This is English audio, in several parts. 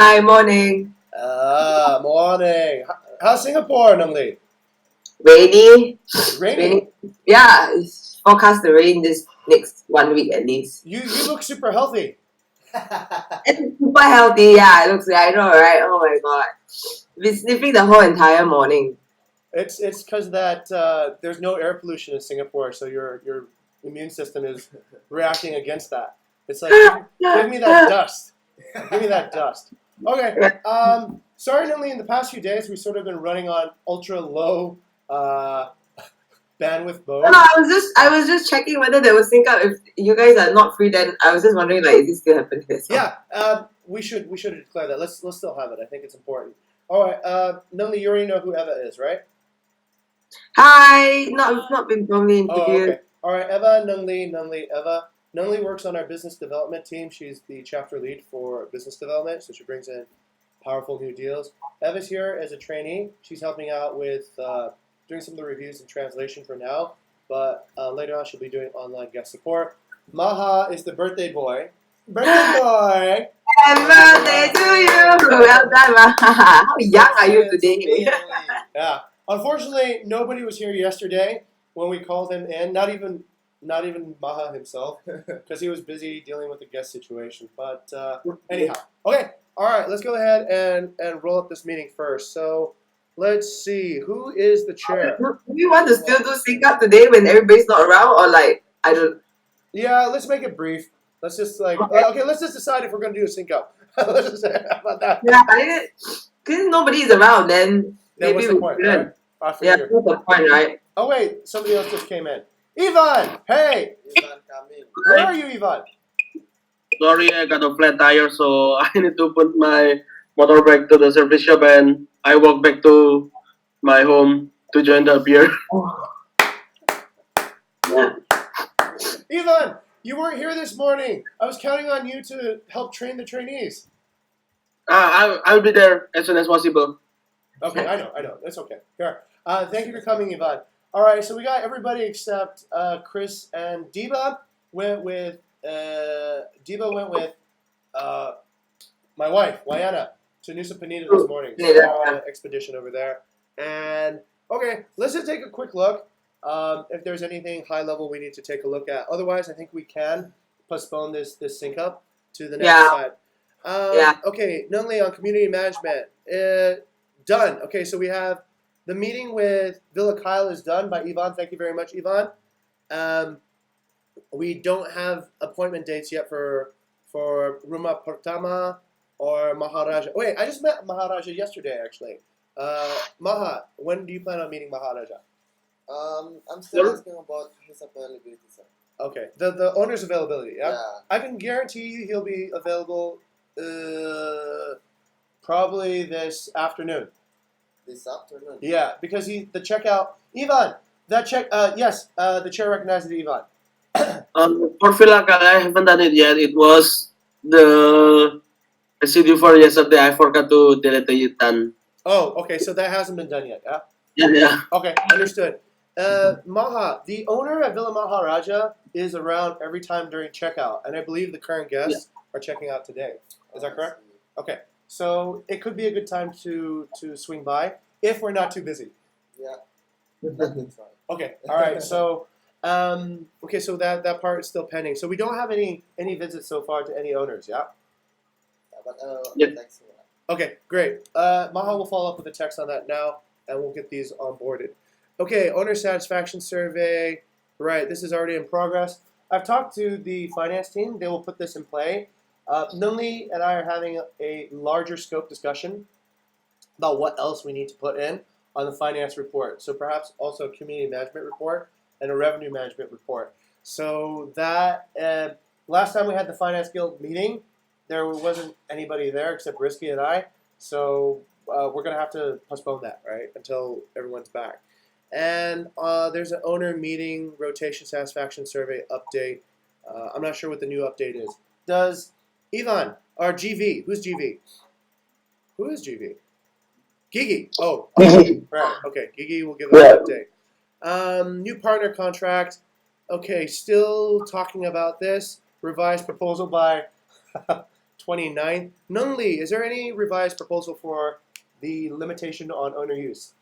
Hi, morning. Morning. How's Singapore, Nungli? Rainy. Raining. Raining. Yeah, it's forecast to rain this next 1 week at least. You look super healthy. It's super healthy, yeah, it looks like, I know, right? Oh my god. Been sniffing the whole entire morning. It's because that there's no air pollution in Singapore, so your immune system is reacting against that. It's like give me that dust. Give me that dust. Okay. Sorry, Nungli. In the past few days, we've sort of been running on ultra low bandwidth No, mode. I was just checking whether there was sync up. If you guys are not free, then I was just wondering, like, is this still happening? Yeah, we should declare that. Let's still have it. I think it's important. All right, Nungli, you already know who Eva is, right? Hi, no, I've not been formally Oh, interviewed. okay. All right, Eva, Nungli, Eva. Nungli works on our business development team. She's the chapter lead for business development, so she brings in powerful new deals. Eva's here as a trainee. She's helping out with doing some of the reviews and translation for now, but later on she'll be doing online guest support. Maha is the birthday boy. Birthday boy! Happy birthday to you! Well done, Maha. How young are you today? Yeah. Unfortunately, nobody was here yesterday when we called him in. Not even Maha himself, because he was busy dealing with the guest situation. But anyhow, okay. All right. Let's go ahead and roll up this meeting first. So let's see who is the chair. Do we want to still do sync up today when everybody's not around, or like I don't? Yeah. Let's make it brief. Let's just okay. Let's just decide if we're going to do a sync up. Let's just how about that. Yeah, because nobody is around, then Then maybe what's the we point, shouldn't. right? I Yeah, figure. what's the point, right? Oh wait, somebody else just came in. Ivan, hey, Ivan coming. where are you, Ivan? Sorry, I got a flat tire, so I need to put my motorbike to the service shop and I walk back to my home to join the beer. Yeah. Ivan, you weren't here this morning. I was counting on you to help train the trainees. I'll be there as soon as possible. Okay, I know. That's okay. Here. Thank you for coming, Ivan. All right, so we got everybody except Chris and Deba went with my wife, Wayana, to Nusa Penida this morning. So they're on an expedition over there. And okay, let's just take a quick look. If there's anything high level we need to take a look at. Otherwise, I think we can postpone this sync up to the next slide. Okay, Nunley on community management. Done. Okay, so we have the meeting with Villa Kyle is done by Ivan. Thank you very much, Ivan. We don't have appointment dates yet for Rumah Pertama or Maharaja. Wait, I just met Maharaja yesterday, actually. Maha, when do you plan on meeting Maharaja? I'm still asking about his availability, sir. Okay, the owner's availability. Yeah? Yeah. I can guarantee you he'll be available probably this afternoon. This afternoon. Yeah, because the checkout, Ivan. That check. Yes. The chair recognizes Ivan. For Philacal, I haven't done it yet. It was the schedule for yesterday. I forgot to delete it. Done. Oh, okay. So that hasn't been done yet. Yeah. Yeah. Okay, understood. Maha, the owner of Villa Maharaja is around every time during checkout, and I believe the current guests are checking out today. Is that correct? Okay, so it could be a good time to swing by if we're not too busy. Yeah. That's right. Okay, all right. So, okay, so that part is still pending. So we don't have any visits so far to any owners. Yeah. But Yeah. thanks. Okay, great. Maha will follow up with a text on that now, and we'll get these onboarded. Okay, owner satisfaction survey. Right, this is already in progress. I've talked to the finance team. They will put this in play. Nunli and I are having a larger scope discussion about what else we need to put in on the finance report. So perhaps also a community management report and a revenue management report. So that last time we had the finance guild meeting, there wasn't anybody there except Risky and I. So we're going to have to postpone that, right, until everyone's back. And there's an owner meeting rotation satisfaction survey update. I'm not sure what the new update is. Does Ivan or GV? Who's GV? Who is GV? Gigi. Oh, okay. Right. Okay. Gigi will give us an update. New partner contract. Okay. Still talking about this revised proposal by 29th. Nung Lee, is there any revised proposal for the limitation on owner use?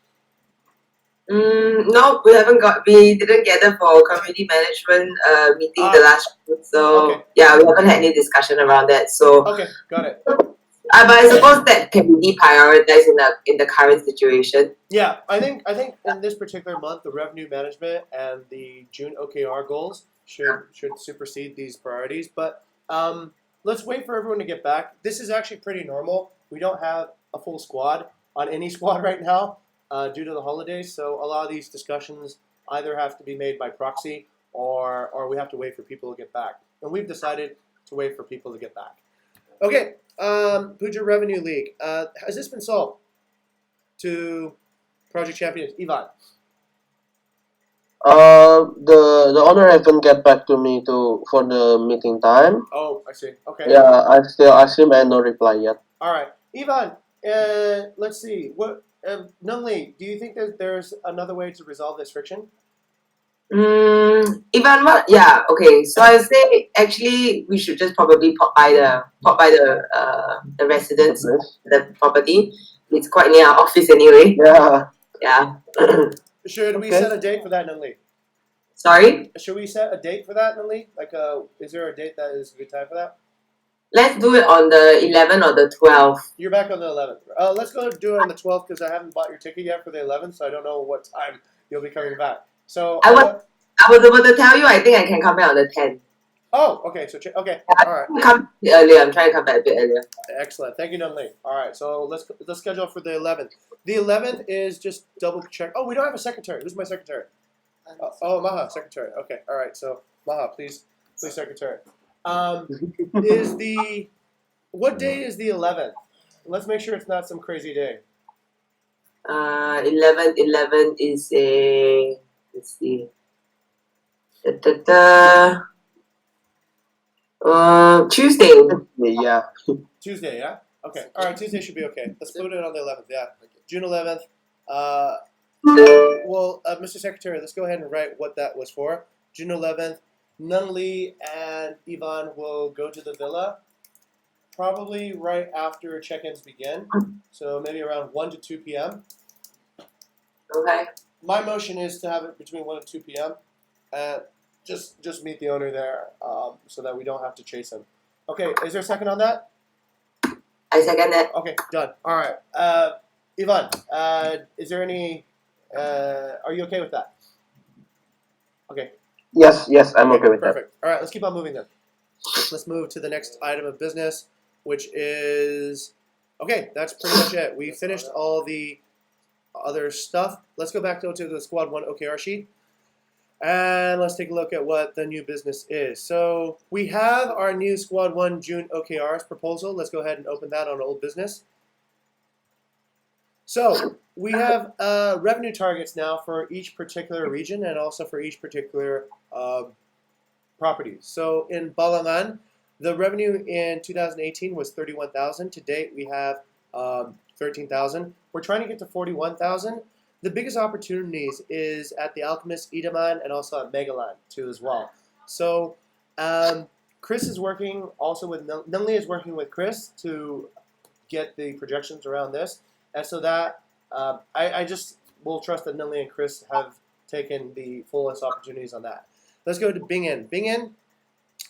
No, we didn't gather for community management meeting the last week, so Okay. yeah, we haven't had any discussion around that. So, Okay, got it. but I suppose that can be deprioritized in the current situation. Yeah, I think in this particular month, the revenue management and the June OKR goals should supersede these priorities. But let's wait for everyone to get back. This is actually pretty normal. We don't have a full squad on any squad right now due to the holidays. So a lot of these discussions either have to be made by proxy or we have to wait for people to get back. And we've decided to wait for people to get back. Okay, Puja Revenue League. Has this been solved to Project Champions? Ivan. The owner haven't get back to me for the meeting time. Oh, I see. Okay. Yeah, I still ask him and no reply yet. All right, Ivan. Let's see. What, Nung Lee, do you think that there's another way to resolve this friction? Even what? Yeah, okay. So I would say actually we should just probably pop by the residence, the property. It's quite near our office anyway. Yeah. Yeah. Should we Okay. set a date for that, Nung Lee? Sorry? Should we set a date for that, Nung Lee? Like, is there a date that is a good time for that? Let's do it on the 11th or the 12th. You're back on the 11th. Let's go do it on the 12th because I haven't bought your ticket yet for the 11th, so I don't know what time you'll be coming back. So I was about to tell you, I think I can come back on the 10th. Oh, okay. So okay, all right. Come a bit earlier. I'm trying to come back a bit earlier. Excellent. Thank you, Nung Lee. All right, so let's schedule for the 11th. The 11th is just double check. Oh, we don't have a secretary. Who's my secretary? Oh, Maha, secretary. Okay, all right. So Maha, please, secretary. What day is the 11th? Let's make sure it's not some crazy day. 11 is a, let's see. Tuesday. Yeah. Tuesday, yeah? Okay. All right, Tuesday should be okay. Let's put it on the 11th, yeah. June 11th. Well, Mr. Secretary, let's go ahead and write what that was for. June 11th, Nung Lee and Ivan will go to the villa probably right after check-ins begin. So maybe around 1 to 2 p.m. Okay. My motion is to have it between 1 and 2 p.m. And just meet the owner there so that we don't have to chase him. Okay, is there a second on that? I second that. Okay, done. All right. Ivan, is there any, are you okay with that? Okay. Yes, I'm okay with that. Perfect. All right, let's keep on moving then. Let's move to the next item of business, which is, okay, that's pretty much it. We finished all the other stuff. Let's go back to the Squad 1 OKR sheet. And let's take a look at what the new business is. So we have our new Squad 1 June OKRs proposal. Let's go ahead and open that on old business. So we have revenue targets now for each particular region and also for each particular property. So in Balangan, the revenue in 2018 was 31,000. To date, we have 13,000. We're trying to get to 41,000. The biggest opportunities is at the Alchemist Idaman and also at Megaland too as well. So Chris is working also with Nung Lee is working with Chris to get the projections around this, and so that I just will trust that Nung Lee and Chris have taken the fullest opportunities on that. Let's go to Bingin. Bingin,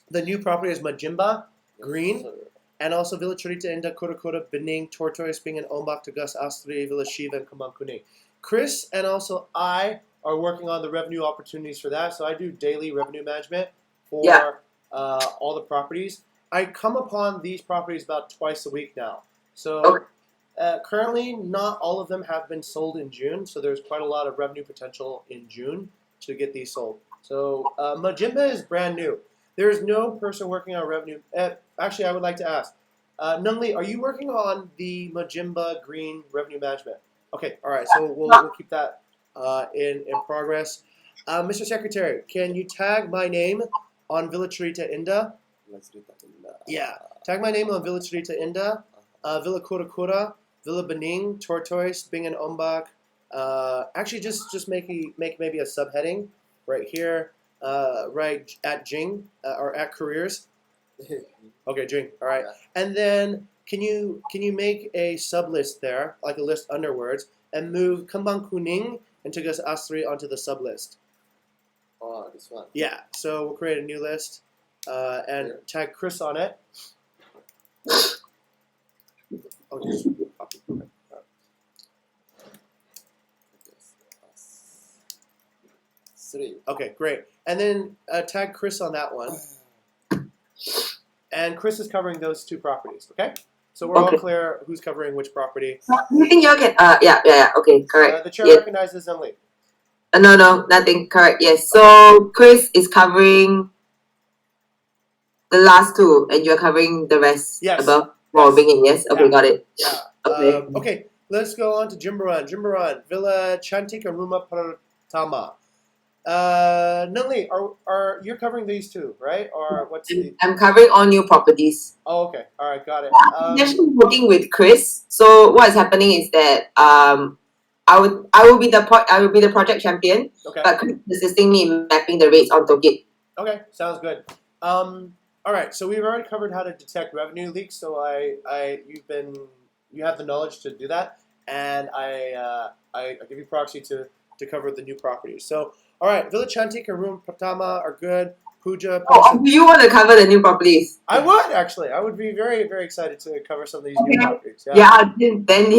the new property is Majimba Green. And also Villa Chorita, Inda, Kura, Bening, Tortoise, Bingin, Ombak, Tagas, Astri, Villa Shiva, and Kamang Kuning. Chris and also I are working on the revenue opportunities for that. So I do daily revenue management for all the properties. I come upon these properties about twice a week now. So currently, not all of them have been sold in June. So there's quite a lot of revenue potential in June to get these sold. So Majimba is brand new. There is no person working on revenue. Actually, I would like to ask, Nung Lee, are you working on the Majimba Green revenue management? Okay, all right. So we'll keep that in progress. Mr. Secretary, can you tag my name on Villa Chorita Inda? Yeah, tag my name on Villa Chorita Inda, Villa Kura, Villa Bening, Tortoise, Bingin Ombak. Actually, just make maybe a subheading right here, right at Jing or at careers. Okay, Jing. All right. Yeah. And then can you make a sub list there, like a list under words, and move Kembang Kuning and take us three onto the sub list? Oh, this one. Yeah. So we'll create a new list and Yeah. tag Chris on it. Oh, just copy. Okay. Three. Okay, great. And then tag Chris on that one. And Chris is covering those two properties, okay? So we're all Okay. clear who's covering which property. Do you think you all can? Yeah. Okay, correct. The chair Yes. recognizes Emily. No, nothing. Correct. Yes. So Chris is covering the last two, and you're covering the rest Yes. above. Yes. Yes. Okay, Yeah. got it. Yeah. Okay. Okay, let's go on to Jimbaran. Jimbaran, Villa Cantik and Rumah Pertama. Nunli, are you're covering these two, right? Or what's the? I'm covering all new properties. Oh, okay. All right, got it. I'm actually working with Chris. So what is happening is that I will be the project champion, Okay. but Chris is assisting me in mapping the rates on Git. Okay, sounds good. All right, so we've already covered how to detect revenue leaks. So you have the knowledge to do that, and I give you proxy to cover the new properties. So all right, Villa Cantik and Room Pratama are good. Puja. Oh, do you want to cover the new properties? I would actually. I would be very very excited to cover some of these new Okay. properties. Yeah. Then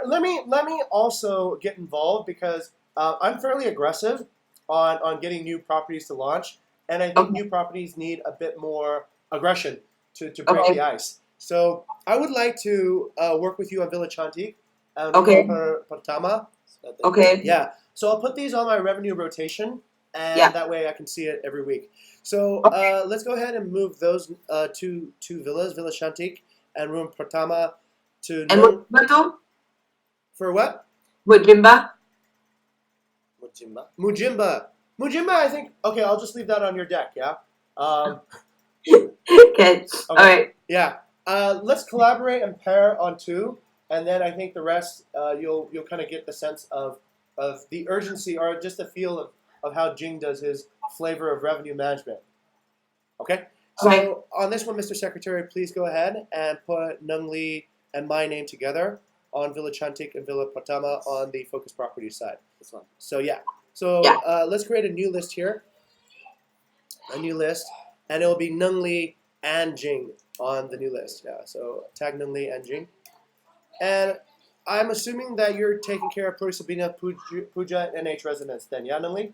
Let me also get involved because I'm fairly aggressive on getting new properties to launch, and I think Okay. new properties need a bit more aggression to break Okay. the ice. So I would like to work with you on Villa Chantik and Okay. Pertama. Okay. Yeah. So I'll put these on my revenue rotation, and Yeah. that way I can see it every week. So Okay. let's go ahead and move those two villas, Villa Chantik and Room Pertama, to And Mujimba too? for what? Mujimba? Mujimba. Mujimba, I think. Okay, I'll just leave that on your deck. Yeah. Okay. Alright. Yeah. Let's collaborate and pair on two, and then I think the rest you'll kind of get the sense of the urgency or just the feel of how Jing does his flavor of revenue management. Okay. So Okay. on this one, Mr. Secretary, please go ahead and put Nung Lee and my name together on Villa Chantik and Villa Pratama on the focus property side. This one. So yeah. So Yeah. let's create a new list here. A new list, and it will be Nung Lee and Jing on the new list. Yeah. So tag Nung Lee and Jing. And I'm assuming that you're taking care of Puri Sabina Puja NH residents then, yeah, Nung Lee?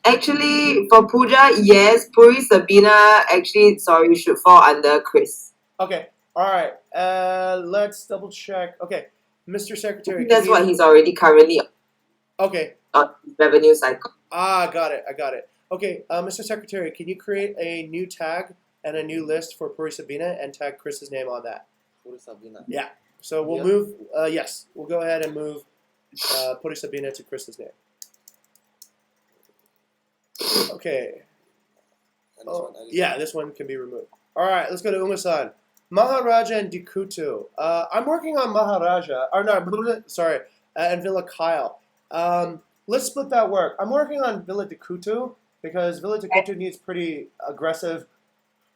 Actually, for Puja, yes. Puri Sabina, actually, sorry, should fall under Chris. Okay. All right. Let's double check. Okay. Mr. Secretary. That's what he's already currently Okay. on revenue cycle. Got it. I got it. Okay. Mr. Secretary, can you create a new tag and a new list for Puri Sabina and tag Chris's name on that? Puri Sabina. Yeah. So we'll Yeah. move. Yes. We'll go ahead and move Puri Sabina to Chris's name. Okay. And this one, Yeah, this one can be removed. All right, let's go to Umasan. Maharaja and Dikutu. I'm working on Maharaja. Or no, sorry, and Villa Kyle. Let's split that work. I'm working on Villa Dikutu because Villa Dikutu needs pretty aggressive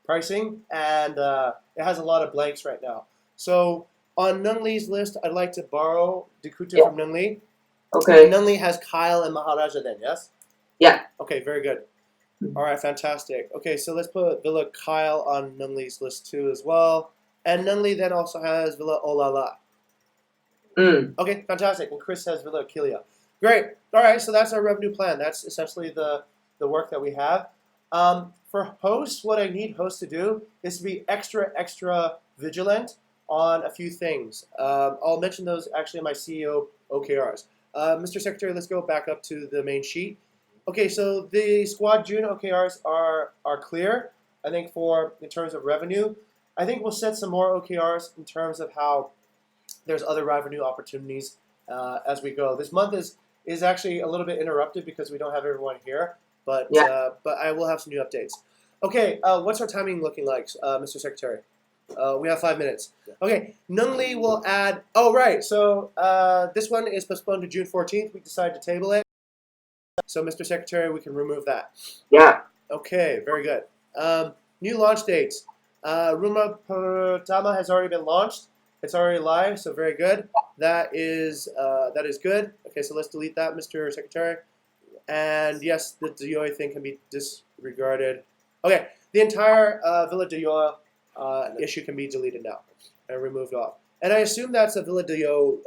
pricing, and it has a lot of blanks right now. So on Nung Lee's list, I'd like to borrow Dikutu from Nung Lee. Okay. Nung Lee has Kyle and Maharaja then, yes? Yeah. Okay, very good. All right, fantastic. Okay, so let's put Villa Kyle on Nung Lee's list too as well. And Nung Lee then also has Villa Olala. Okay, fantastic. And Chris has Villa Aquilia. Great. All right, so that's our revenue plan. That's essentially the work that we have. For hosts, what I need hosts to do is to be extra vigilant on a few things. I'll mention those actually in my CEO OKRs. Mr. Secretary, let's go back up to the main sheet. Okay, so the Squad June OKRs are clear. I think in terms of revenue, I think we'll set some more OKRs in terms of how there's other revenue opportunities as we go. This month is actually a little bit interrupted because we don't have everyone here, but I will have some new updates. Okay, what's our timing looking like, Mr. Secretary? We have 5 minutes. Okay, Nung Lee will add. Oh right, so this one is postponed to June 14th. We decided to table it. So, Mr. Secretary, we can remove that. Yeah. Okay, very good. New launch dates. Rumah Pertama has already been launched. It's already live, so very good. That is good. Okay, so let's delete that, Mr. Secretary. And yes, the Dioy thing can be disregarded. Okay, the entire Villa Dioy issue can be deleted now and removed off. And I assume that's a Villa Dioy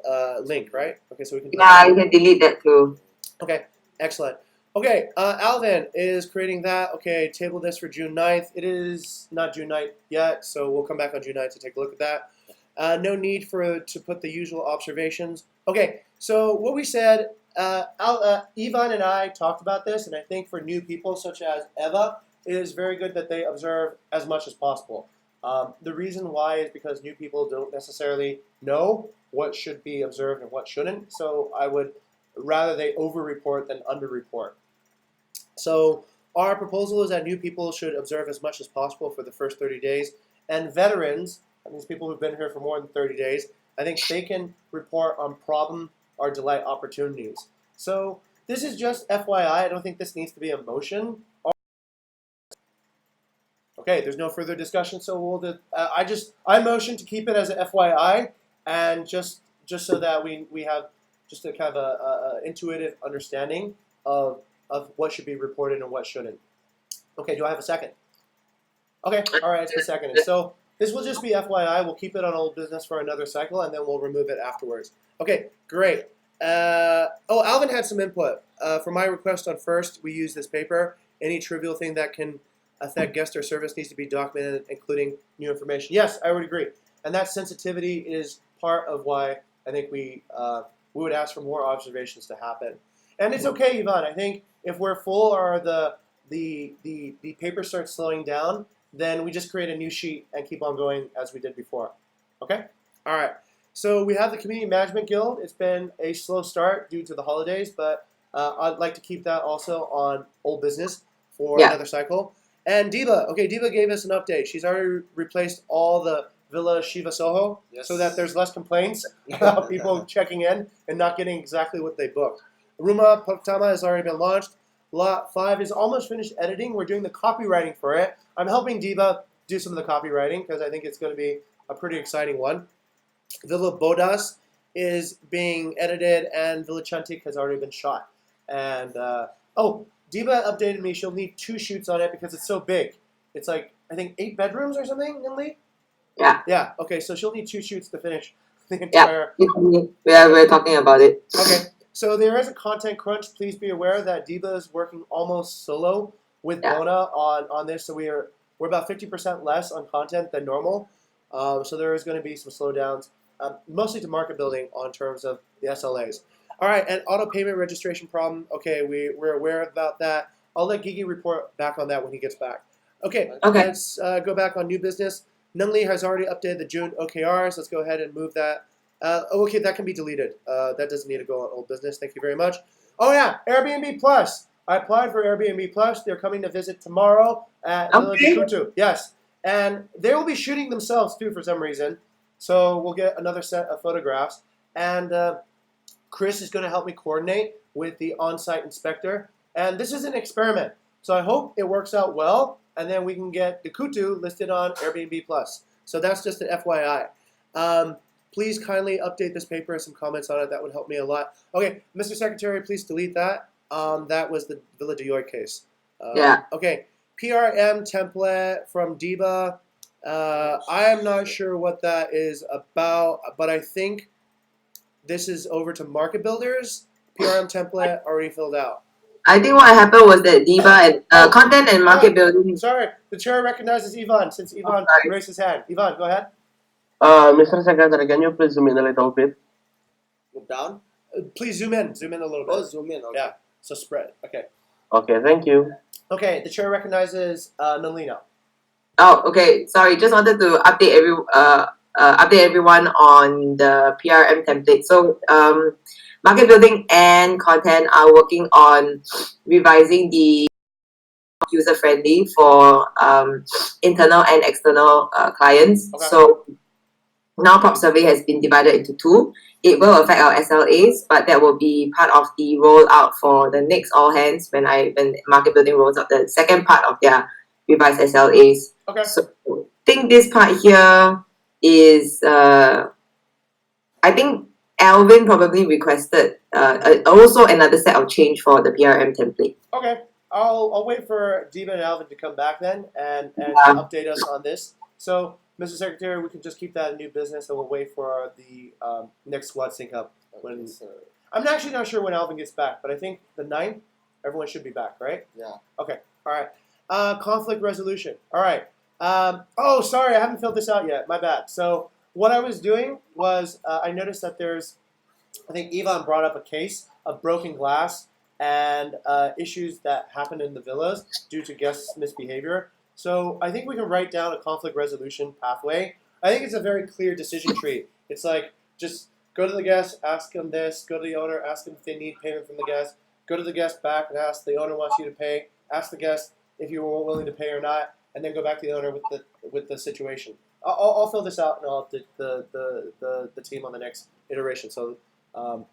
link, right? Okay, so we can. Yeah, you can delete that too. Okay, excellent. Okay, Alvin is creating that. Okay, table this for June 9th. It is not June 9th yet, so we'll come back on June 9th to take a look at that. No need to put the usual observations. Okay, so what we said, Ivan and I talked about this, and I think for new people such as Eva, it is very good that they observe as much as possible. The reason why is because new people don't necessarily know what should be observed and what shouldn't, so I would rather they over-report than under-report. So our proposal is that new people should observe as much as possible for the first 30 days, and veterans, that means people who've been here for more than 30 days, I think they can report on problem or delay opportunities. So this is just FYI. I don't think this needs to be a motion. Okay, there's no further discussion, so we'll I motion to keep it as an FYI, and just so that we have just a kind of a intuitive understanding of what should be reported and what shouldn't. Okay, do I have a second? Okay, all right, it's been seconded. So this will just be FYI. We'll keep it on old business for another cycle, and then we'll remove it afterwards. Okay, great. Alvin had some input. For my request on first, we use this paper. Any trivial thing that can affect guest or service needs to be documented, including new information. Yes, I would agree. And that sensitivity is part of why I think we would ask for more observations to happen. And it's okay, Yvonne. I think if we're full or the paper starts slowing down, then we just create a new sheet and keep on going as we did before. Okay? All right. So we have the Community Management Guild. It's been a slow start due to the holidays, but I'd like to keep that also on old business for another cycle. And Diva. Okay, Diva gave us an update. She's already replaced all the Villa Shiva Soho so that there's less complaints about people checking in and not getting exactly what they booked. Rumah Pertama has already been launched. Lot 5 is almost finished editing. We're doing the copywriting for it. I'm helping Diva do some of the copywriting because I think it's going to be a pretty exciting one. Villa Bodas is being edited, and Villa Chantik has already been shot. And Diva updated me. She'll need 2 shoots on it because it's so big. It's like, I think 8 bedrooms or something, Ninli? Yeah. Yeah. Okay, so she'll need 2 shoots to finish the entire. Yeah, we're talking about it. Okay. So there is a content crunch. Please be aware that Diva is working almost solo with Bona on this. So we're about 50% less on content than normal. So there is going to be some slowdowns, mostly to market building on terms of the SLAs. All right, and auto payment registration problem. Okay, we're aware about that. I'll let Gigi report back on that when he gets back. Okay. Let's go back on new business. Nunli has already updated the June OKRs. Let's go ahead and move that. Okay, that can be deleted. That doesn't need to go on old business. Thank you very much. Oh yeah, Airbnb Plus. I applied for Airbnb Plus. They're coming to visit tomorrow at Villa Kutu. Yes, and they will be shooting themselves too for some reason. So we'll get another set of photographs. And Chris is going to help me coordinate with the on-site inspector. And this is an experiment. So I hope it works out well, and then we can get the Kutu listed on Airbnb Plus. So that's just an FYI. Please kindly update this paper and some comments on it. That would help me a lot. Okay, Mr. Secretary, please delete that. That was the Villa Dioy case. Okay, PRM template from Diba. I am not sure what that is about, but I think this is over to market builders. PRM template already filled out. I think what happened was that Diva and content and market building. Sorry, the chair recognizes Ivan since Ivan raised his hand. Ivan, go ahead. Mr. Secretary, can you please zoom in a little bit? Move down? Please zoom in. Zoom in a little bit. Oh, zoom in. Okay. Yeah, so spread. Okay. Okay, thank you. Okay, the chair recognizes Nalina. Oh, okay. Sorry, just wanted to update everyone on the PRM template. So, market building and content are working on revising the user friendly for internal and external clients. Okay. So now prop survey has been divided into 2. It will affect our SLAs, but that will be part of the rollout for the next all hands when market building rolls out the second part of their revised SLAs. Okay. So I think this part here is I think Alvin probably requested also another set of change for the PRM template. Okay. I'll wait for Diva and Alvin to come back then and Yeah. update us on this. So, Mr. Secretary, we can just keep that in new business and we'll wait for the next squad sync up. When Okay, sir. I'm actually not sure when Alvin gets back, but I think the 9th, everyone should be back, right? Yeah. Okay. All right. Conflict resolution. All right. Oh, sorry, I haven't filled this out yet. My bad. So what I was doing was I noticed that I think Ivan brought up a case of broken glass and issues that happen in the villas due to guests' misbehavior. So I think we can write down a conflict resolution pathway. I think it's a very clear decision tree. It's like just go to the guest, ask them this, go to the owner, ask them if they need payment from the guest, go to the guest back and ask the owner wants you to pay, ask the guest if you were willing to pay or not, and then go back to the owner with the situation. I'll fill this out and I'll update the team on the next iteration. So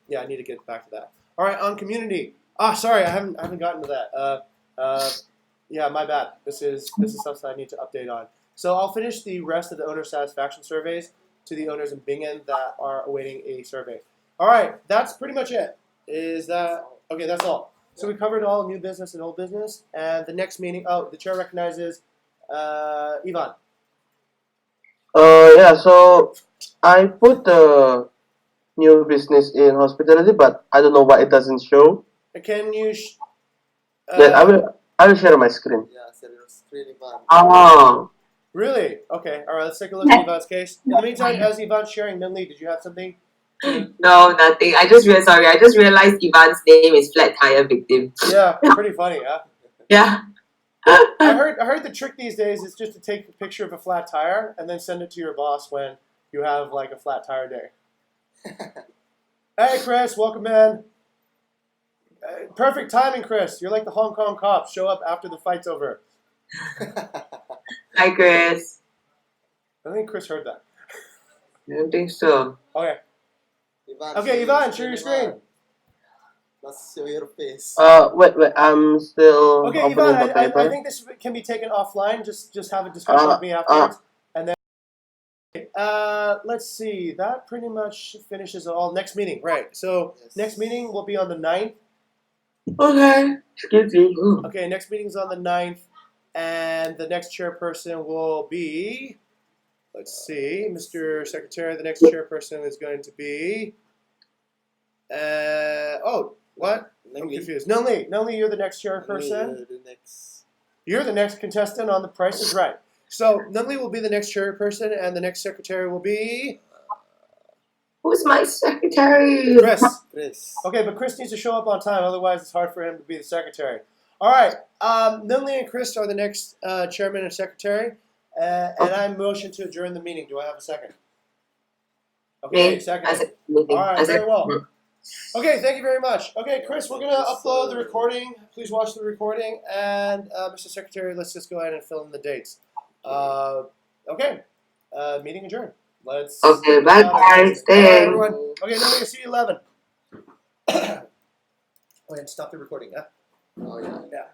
yeah, I need to get back to that. All right, on community. Sorry, I haven't gotten to that. Yeah, my bad. This is something I need to update on. So I'll finish the rest of the owner satisfaction surveys to the owners in Bingen that are awaiting a survey. All right, that's pretty much it. Is that okay? That's all. So we covered all new business and old business, and the next meeting. Oh, the chair recognizes Ivan. Yeah, so I put the new business in hospitality, but I don't know why it doesn't show. Can you? Then I will share my screen. Yeah, sir. Your screen, Ivan. Oh, Really? Okay. All right. Let's take a look at Ivan's case. In the meantime, as Ivan's sharing, Minli, did you have something? no, nothing. I just realized Ivan's name is Flat Tire Victim. Yeah, pretty funny, huh? Yeah. I heard the trick these days is just to take a picture of a flat tire and then send it to your boss when you have like a flat tire day. Hey, Chris, welcome in. Perfect timing, Chris. You're like the Hong Kong cops. Show up after the fight's over. Hi, Chris. I think Chris heard that. I don't think so. Okay. Ivan, Okay, Ivan, share your screen. Let's show your face. Wait, I'm still Okay, opening Ivan, the paper. I think this can be taken offline. Just have a discussion with me afterwards. And then, let's see. That pretty much finishes all. Next meeting, right. So, Yes. next meeting will be on the 9th. Okay. Excuse me. Okay, next meeting's on the 9th. And the next chairperson will be, let's see, Mr. Secretary, the next chairperson is going to be, what? I'm confused. Nunli, you're the next chairperson. The next. You're the next contestant on The Price is Right. So Nunli will be the next chairperson, and the next secretary will be Who's my secretary? Chris. Okay, but Chris needs to show up on time, otherwise it's hard for him to be the secretary. All right, Nunli and Chris are the next chairman and secretary, and I motion to adjourn the meeting. Do I have a second? Okay, second. All right, very well. Okay, thank you very much. Okay, Chris, we're going to upload the recording. Please watch the recording. And Mr. Secretary, let's just go ahead and fill in the dates. Okay, meeting adjourned. Let's. Okay, bye guys. Bye, Thanks. everyone. Okay, now we'll see you 11. Oh, and stop the recording, huh? Oh, yeah. Yeah.